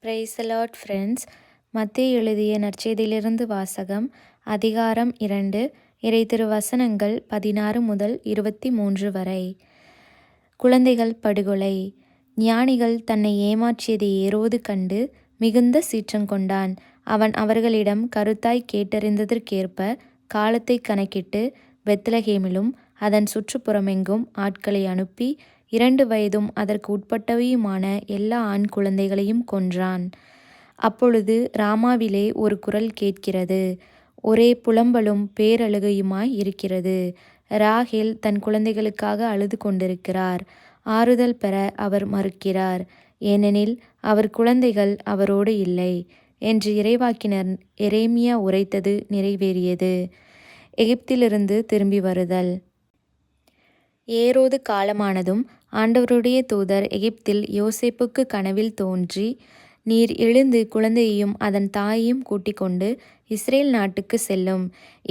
Praise the Lord friends. மத்தேயு எழுதிய நற்செய்தியிலிருந்து வாசகம். அதிகாரம் 2, இறை திருவசனங்கள் 16 முதல் 23 வரை. குழந்தைகள் படுகொலை. ஞானிகள் தன்னை ஏமாற்றியதை ஏரோது கண்டு மிகுந்த சீற்றங்கொண்டான். அவன் அவர்களிடம் கருத்தாய் கேட்டறிந்ததற்கேற்ப காலத்தை கணக்கிட்டு பெத்லகேமிலும் அதன் சுற்றுப்புறமெங்கும் ஆட்களை அனுப்பி 2 வயதும் அதற்கு உட்பட்டவையுமான எல்லா ஆண் குழந்தைகளையும் கொன்றான். அப்பொழுது ராமாவிலே ஒரு குரல் கேட்கிறது, ஒரே புலம்பலும் பேரழுகையுமாய் இருக்கிறது. ராகேல் தன் குழந்தைகளுக்காக அழுது கொண்டிருக்கிறார். ஆறுதல் பெற அவர் மறுக்கிறார், ஏனெனில் அவர் குழந்தைகள் அவரோடு இல்லை என்று இறைவாக்கினர் எரேமியா உரைத்தது நிறைவேறியது. எகிப்திலிருந்து திரும்பி வருதல். ஏரோது காலமானதும் ஆண்டவருடைய தூதர் எகிப்தில் யோசேப்புக்கு கனவில் தோன்றி, நீர் எழுந்து குழந்தையையும் அதன் தாயையும் கூட்டிக் கொண்டு இஸ்ரேல் நாட்டுக்கு செல்லும்,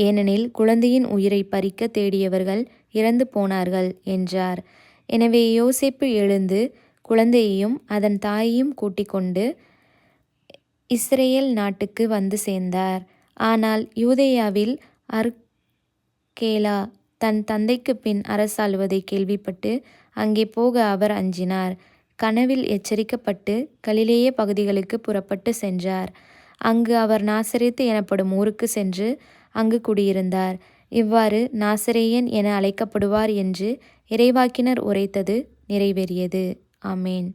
ஏனெனில் குழந்தையின் உயிரை பறிக்க தேடியவர்கள் இறந்து போனார்கள் என்றார். எனவே யோசேப்பு எழுந்து குழந்தையையும் அதன் தாயையும் கூட்டிக் கொண்டு இஸ்ரேல் நாட்டுக்கு வந்து சேர்ந்தார். ஆனால் யூதேயாவில் அர்கேலா தன் தந்தைக்கு பின் அரசாளுவதை கேள்விப்பட்டு அங்கே போக அவர் அஞ்சினார். கனவில் எச்சரிக்கப்பட்டு கலிலேய பகுதிகளுக்கு புறப்பட்டு சென்றார். அங்கு அவர் நாசரேத்து எனப்படும் ஊருக்கு சென்று அங்கு குடியிருந்தார். இவ்வாறு நாசரேயன் என அழைக்கப்படுவார் என்று இறைவாக்கினர் உரைத்தது நிறைவேறியது. ஆமேன்.